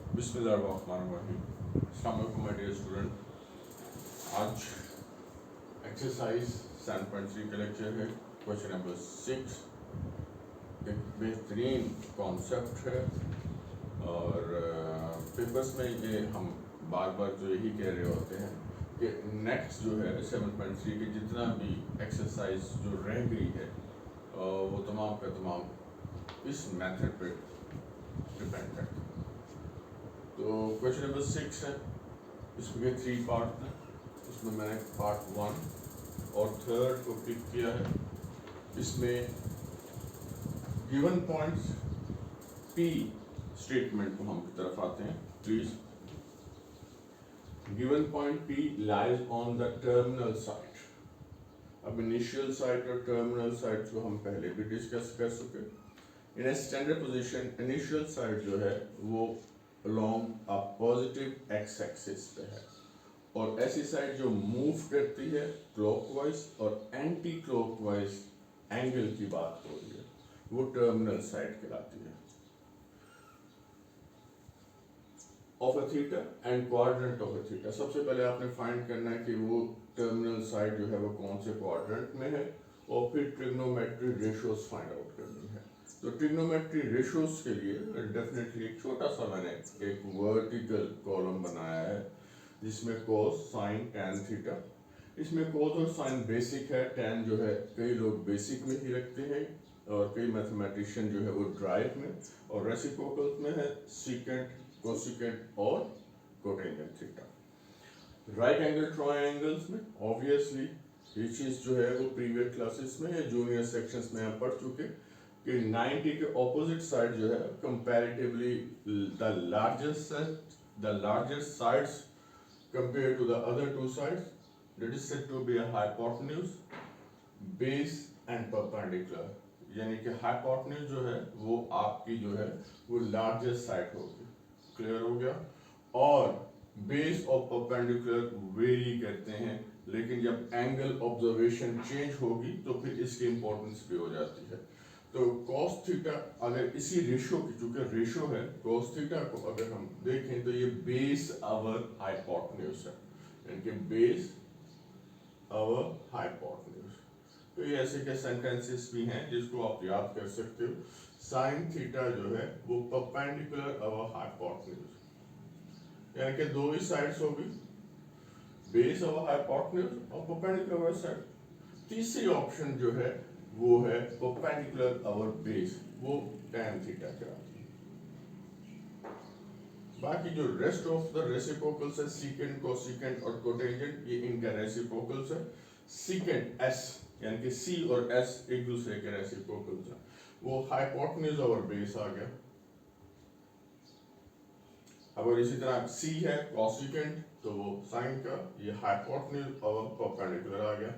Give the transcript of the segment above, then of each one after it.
बिस्मिल्लाहिर्रहमानिर्रहीम। अस्सलाम वालेकुम माय डियर स्टूडेंट। आज एक्सरसाइज 7.3 का लेक्चर है। क्वेश्चन नंबर 6 एक बेहतरीन कॉन्सेप्ट है और पेपर्स में ये हम बार बार जो यही कह रहे होते हैं कि नेक्स्ट जो है 7.3 के जितना भी एक्सरसाइज जो रह गई है वो तमाम का तमाम इस मेथड पे डिपेंड करता है। तो क्वेश्चन नंबर 6 है, इसमें 3 पार्ट हैं। इसमें मैंने पार्ट 1 और 3 को पिक किया है। इसमें गिवन पॉइंट्स पी स्टेटमेंट को हम की तरफ आते हैं please. Given point P lies on the terminal side. अब इनिशियल साइड और टर्मिनल साइड को हम पहले भी डिस्कस कर चुके। इन a standard position initial side जो है वो along a positive x axis पे है और ऐसी साइड जो मूव करती है क्लॉकवाइज और एंटी क्लॉकवाइज एंगल की बात हो रही है वो टर्मिनल साइड कहलाती है। Of a theta and quadrant of a theta. सबसे पहले आपने फाइंड करना है कि वो टर्मिनल साइड जो है वो कौन से क्वाड्रेंट में है और फिर ट्रिग्नोमेट्री रेशियोज फाइंड आउट करनी है। तो ट्रिग्नोमेट्री रेशियोज के लिए डेफिनेटली एक छोटा सा मैंने एक वर्टिकल कॉलम बनाया है जिसमें कोस साइन टैन थीटा। इसमें कोस और साइन बेसिक है, टैन जो है कई लोग बेसिक में ही रखते हैं और कई मैथमेटिशियन जो है वो ड्राइव में, और रेसिप्रोकल में है सीकेंट, कोसिकेंट और cotangent theta. Right angle triangles में ऑब्वियसली ये चीज़ जो है वो प्रीवियस क्लासेस में या जूनियर सेक्शंस में हम पढ़ चुके कि 90 के ऑपोजिट साइड जो है comparatively the largest sides compare to the other two sides that is said to be a hypotenuse, base and perpendicular. यानी कि हाइपोटेन्यूज जो है वो आपकी जो है वो लार्जेस्ट साइड होगी। क्लियर हो गया? और बेस और परपेंडिकुलर वेरी करते हैं, लेकिन जब एंगल ऑब्जर्वेशन चेंज होगी तो फिर इसकी इंपॉर्टेंस भी हो जाती है। तो cos थीटा अगर इसी रेशियो की, चूंकि रेशियो है, cos थीटा को अगर हम देखें तो ये बेस आवर हाइपोटेन्यूज है, यानी कि बेस आवर हाइपोटेन्यूज। तो ये ऐसे के सेंटेंसेस भी हैं जिसको आप याद कर सकते हो। साइन थीटा जो है वो परपेंडिकुलर आवर हाइपोटेन्यूज, यानी कि दो ही साइड्स होगी, बेस आवर हाइपोटेन्यूज और परपेंडिकुलर आवर साइड। तीसरी ऑप्शन जो है वो है परपेंडिकुलर आवर बेस, वो tan थीटा कहलाती है। बाकी जो रेस्ट ऑफ द रेसिप्रोकल्स है सीकेंट, कोसिकेंट और कोटेंजेंट, ये इनका रेसिप्रोकल्स है। सीकेंट s यानी कि c और s एक दूसरे के रेसिप्रोकल्स हैं, वो हाइपोटेन्यूज और बेस आ गया। अगर इसी तरह c है कोसिकेंट तो वो साइन का, ये हाइपोटेन्यूज और परपेंडिकुलर आ गया।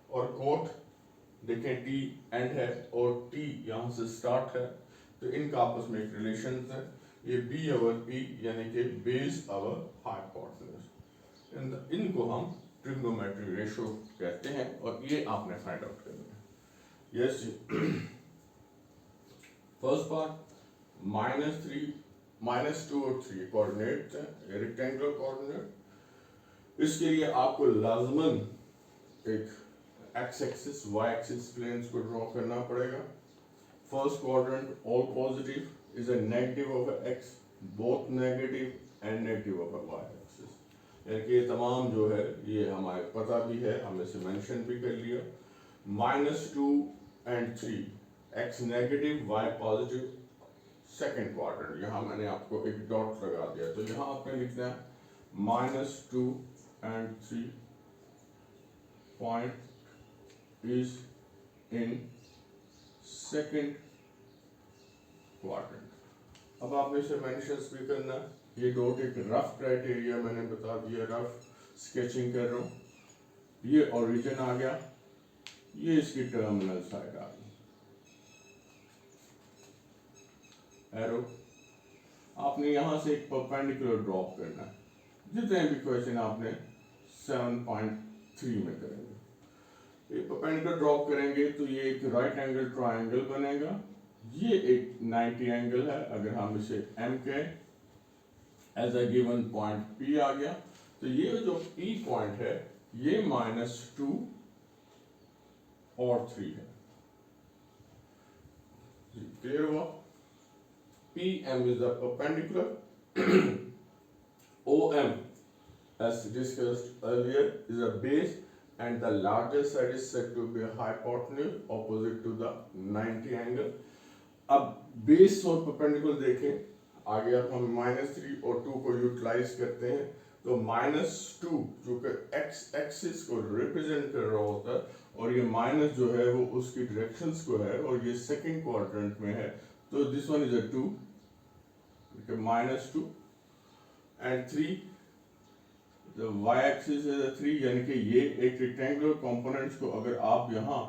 और कोट देखें t एंड है और t यहाँ से स्टार्ट है, तो इनका आपस में एक रिलेशन है। ये b ओवर p यानी कि बेस ओवर हाइपोटेन्यूज। इनको हम ट्रिग्नोमेट्री रेशियो कहते हैं और ये आपने फाइंड आउट करना है। यस जी। फर्स्ट पार्ट -2 और 3 कोऑर्डिनेट है, रेक्टेंगुलर कोऑर्डिनेट। इसके लिए आपको लाजमन एक X axis Y axis planes को ड्रॉ करना पड़ेगा। First quadrant all positive is a negative of X, both negative and negative of Y axis. यानी कि ये तमाम जो है ये हमारे पता भी है, हमने इसे मेंशन भी कर लिया। -2 and 3 X negative Y positive, second quadrant. यहाँ मैंने आपको एक डॉट लगा दिया, तो यहाँ आपने लिखना है -2 and 3 point is in second quadrant। अब आपने इसे मेंशन भी करना है। ये डॉट एक रफ क्राइटेरिया मैंने बता दिया, रफ स्केचिंग कर रहा हूँ। ये ओरिजिन आ गया, ये इसकी टर्मिनल साइड आ गई। एरो आपने यहाँ से एक परपेंडिकुलर ड्रॉप करना है, जितने भी क्वेश्चन आपने 7.3 में करेंगे। ये परपेंडिकुलर ड्रॉप करेंगे तो ये एक राइट एंगल ट्रायंगल बनेगा। ये एक 90 एंगल है, अगर हम इसे m कहें as a given point P आ गया। तो ये जो P पॉइंट है ये -2 और 3 है। क्लियर हुआ? PM is the perpendicular, OM as discussed earlier is a base and the largest side is said to be a hypotenuse opposite to the 90 angle। अब बेस और परपेंडिकुलर देखें, आगे अब हम -3 और 2 को यूटिलाइज करते हैं। तो -2 जो कि x एक्सिस को रिप्रेजेंट कर रहा होता है और ये माइनस जो है वो उसकी डायरेक्शंस को है और ये सेकंड क्वाड्रेंट में है। तो this one is a 2, -2 and 3, the y axis is a 3, यानी कि ये एक रेक्टेंगुलर कंपोनेंट्स को अगर आप यहाँ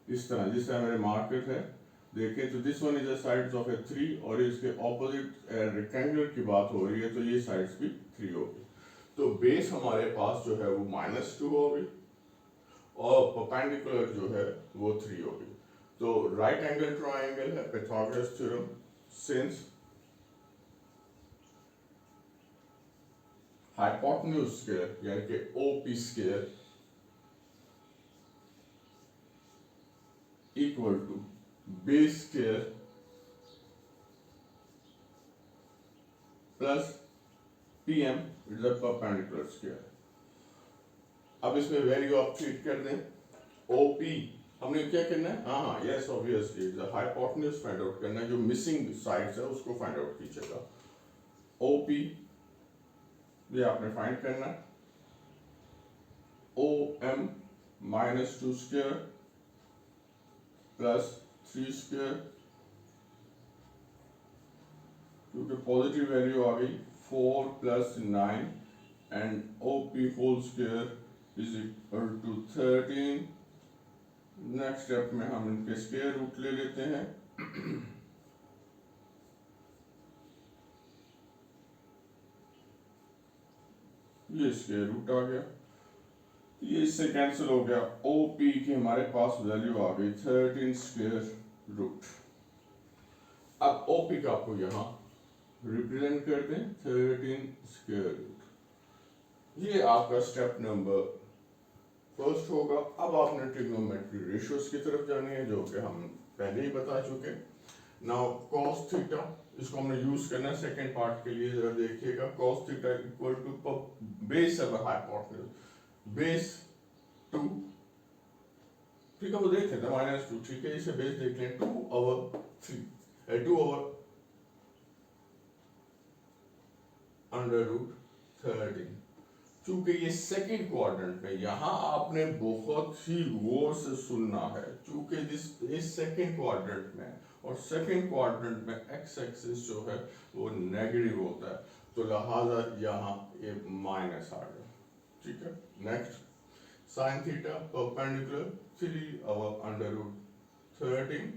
इस तरह जिस तरह मेरे मार्कर है देखें तो this one is the sides of a 3 और इसके ऑपोजिट रेक्टेंगुलर की बात हो रही है तो ये साइड्स भी 3 होगी। तो बेस हमारे पास जो है वो -2 होगी और परपेंडिकुलर जो है वो 3 होगी। तो राइट एंगल ट्रायंगल है Pythagoras theorem, since hypotenuse square यानी कि OP square equal to base square plus PM is a perpendicular square. अब इसमें वैल्यू आप फीड कर दें। OP हमने क्या करना है, हाँ yes obviously the hypotenuse find out करना है, जो मिसिंग साइड्स है उसको फाइंड आउट कीजिएगा। OP ये आपने फाइंड करना है, OM -2 स्क्वायर प्लस 3 स्क्वायर, क्योंकि पॉजिटिव वैल्यू आ गई 4 + 9 and OP whole square is equal to 13। Next step में हम इनके स्क्वायर रूट ले लेते हैं। ये स्क्वायर रूट आ गया, ये इससे कैंसिल हो गया। OP की हमारे पास वैल्यू आ गई 13 स्क्वायर रूट। अब OP का आपको यहाँ रिप्रेजेंट कर दें 13 स्क्वायर रूट। ये आपका स्टेप नंबर फर्स्ट होगा। अब आपने ट्रिग्नोमेट्रिक रेशियोज की तरफ जानी है जो कि हम पहले ही बता चुके। नाउ cos थीटा, इसको हमने यूज करना है सेकंड पार्ट के लिए। जरा देखिएगा, cos theta equal to base of hypotenuse, base 2, ठीक है वो देख लेते हैं -2, ठीक है इसे बेस देख लें 2/3 √13। चूंकि ये सेकंड क्वाड्रेंट में, यहाँ आपने बहुत ही गौर से सुनना है, चूंकि इस सेकंड क्वाड्रेंट में और सेकंड क्वाड्रेंट में x एक्सिस जो है वो नेगेटिव होता है, तो लिहाजा यहाँ ये माइनस आ गया, ठीक है। Next sin theta perpendicular 3/√13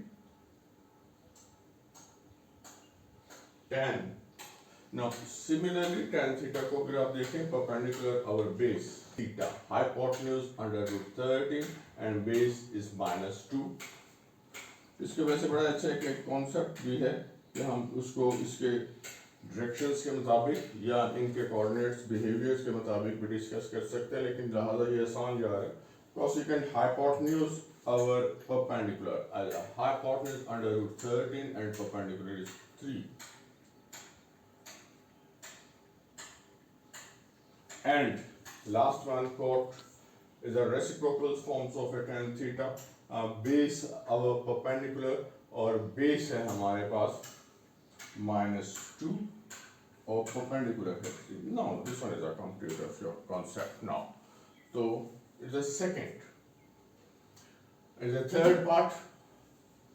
tan। Now similarly tan theta को अगर आप देखें perpendicular our base theta, hypotenuse √13 and base is -2। इसके वजह से बड़ा अच्छा एक कॉन्सेप्ट भी है कि हम उसको इसके डायरेक्शंस के मुताबिक या इनके कोऑर्डिनेट्स बिहेवियर्स के मुताबिक भी डिस्कस कर सकते हैं, लेकिन लिहाजा ये आसान जा रहा है। Cosecant hypotenuse our perpendicular as a hypotenuse √13 and perpendicular is 3। And last one, cot is a reciprocal forms of a tan theta। base our perpendicular और base है हमारे पास -2 और perpendicular है 3। Now this one is a computer of your concept now। So it's a second, it's a third part,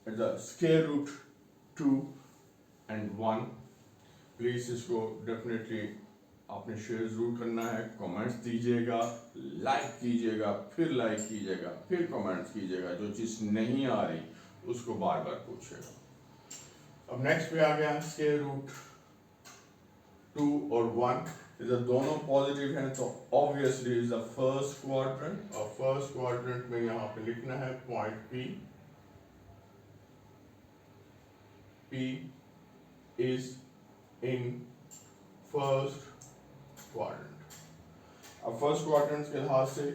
it's a square root 2 and 1। Please इसको definitely आपने share जरूर करना है, कमेंट्स दीजिएगा, लाइक कीजिएगा, फिर लाइक कीजिएगा, फिर कमेंट्स कीजिएगा, जो चीज़ नहीं आ रही उसको बार बार पूछिएगा। अब नेक्स्ट पे आ गया स्क्वायर रूट 2 और 1, इधर दोनों पॉजिटिव हैं तो obviously is the first quadrant, और फर्स्ट क्वाड्रेंट में यहाँ पे लिखना है point P is in first quadrant. अब फर्स्ट क्वाड्रेंट के लिहाज से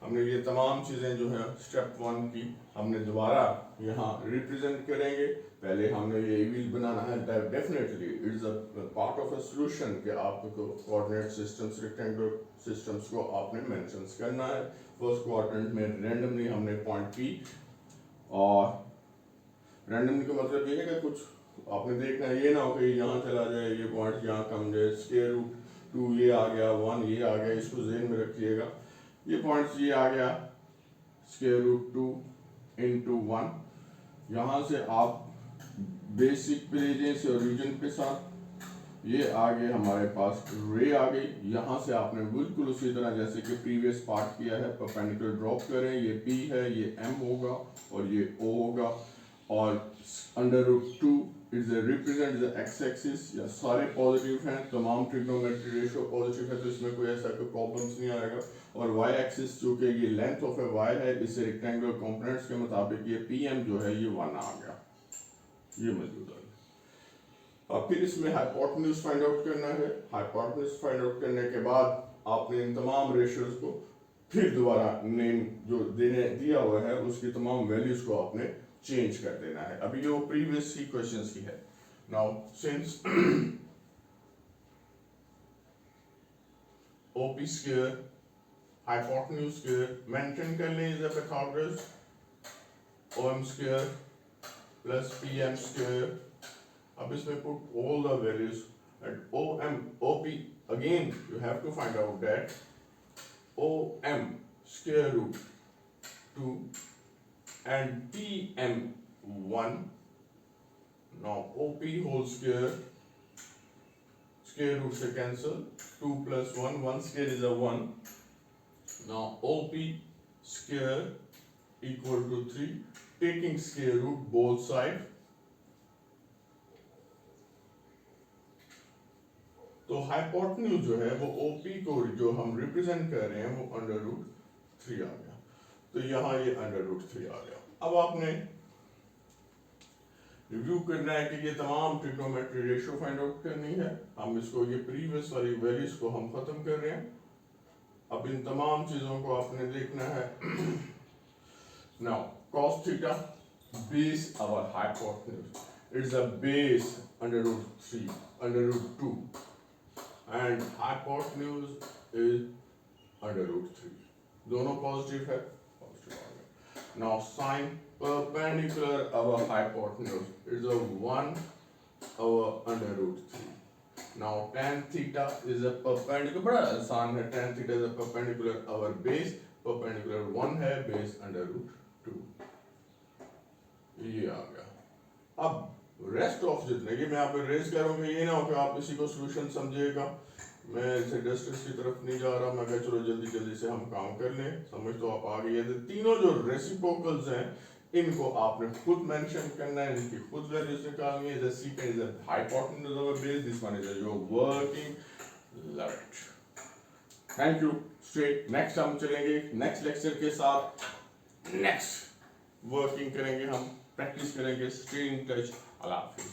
हमने ये तमाम चीज़ें जो है स्टेप 1 की हमने दोबारा यहाँ रिप्रेजेंट करेंगे। पहले हमने ये व्हील बनाना है, definitely it's a part of a solution कि आपको कोऑर्डिनेट सिस्टम्स, रेक्टेंगुलर सिस्टम्स को आपने मेंशन करना है। फर्स्ट क्वाड्रेंट में रैंडमली हमने पॉइंट पी, और रैंडमली का मतलब ये है कि कुछ आपने देखना है, ये ना हो कि यहाँ चला जाए, ये पॉइंट यहाँ कम जाए, स्क्वायर रूट 2 ये आ गया, 1 ये आ गया, इसको ज़हन में रखिएगा। ये पॉइंट्स ये आ गया स्क्वायर रूट 2 इंटू 1, यहाँ से आप बेसिक पे ले जाए से ओरिजिन के साथ, ये आ गए हमारे पास रे आ गई। यहाँ से आपने बिल्कुल उसी तरह जैसे कि प्रीवियस पार्ट किया है, परपेंडिकुलर ड्रॉप करें, ये P है, ये M होगा और ये O होगा, और under root 2 is represent the X axis, या सारे पॉजिटिव हैं, तमाम ट्रिग्नोमेट्री रेशियो पॉजिटिव है, तो इसमें कोई ऐसा कोई प्रॉब्लम्स नहीं आएगा। और वाई एक्सिस चूँकि ये लेंथ ऑफ ए वाई है, इससे रेक्टेंगुलर कंपोनेंट्स के मुताबिक ये PM जो है ये 1 आ गया, ये मौजूद है। अब फिर इसमें हाइपोटेन्यूज फाइंड आउट करना है। हाइपोटेन्यूज फाइंड आउट करने के बाद आपने इन तमाम रेशियोज को फिर दोबारा नेम जो दिया हुआ है उसकी तमाम वैल्यूज को आपने चेंज कर देना है। अभी जो प्रीवियस ही क्वेश्चंस की है। Now since OP square hypotenuse square mention कर लें is a Pythagoras, OM square plus PM square. अब इसमें put all the values and OM, OP, again you have to find out that OM square root 2 and PM 1. Now OP whole square, square root se cancel, 2 plus 1, 1 square is a 1. Now OP square equal to 3, taking square root both sides. तो hypotenuse जो है वो OP को जो हम represent कर रहे हैं वो अंडर रूट 3 आ गया, तो यहाँ ये अंडर रूट 3 आ गया। अब आपने रिव्यू करना है कि ये तमाम ट्रिग्नोमेट्री रेशियो फाइंड आउट करनी है। हम इसको ये प्रीवियस वाली वैल्यूज को हम खत्म कर रहे हैं। अब इन तमाम चीजों को आपने देखना है। Now cos theta base our hypotenuse, it's a base under root 3 under root 2 and hypotenuse is under root 3, दोनों पॉजिटिव है, पॉजिटिव आ गया। Now sin perpendicular our hypotenuse is a 1 over under root 3. Now tan theta is a perpendicular, बड़ा आसान है, tan theta is a perpendicular our base, perpendicular 1 है, base under root 2, ये आ गया। अब रेस्ट ऑफ जितने की मैं यहाँ पे रेज करूँगा, ये ना हो कि आप इसी को सोल्यूशन समझिएगा। मैं इसे डिस्टेंस की तरफ नहीं जा रहा, मैं कह चलो जल्दी जल्दी से हम काम कर लें, समझ तो आप आ गई है। तीनों जो रेसिप्रोकल्स हैं इनको आपने खुद मेंशन करना है, इनकी खुद वैल्यूज निकालनी है। जैसे second is the hypotenuse of a base, this one is your working limit. Thank you. Straight next हम चलेंगे नेक्स्ट लेक्चर के साथ, नेक्स्ट वर्किंग करेंगे, हम प्रैक्टिस करेंगे। Stay in touch. अल्लाह हाफिज़।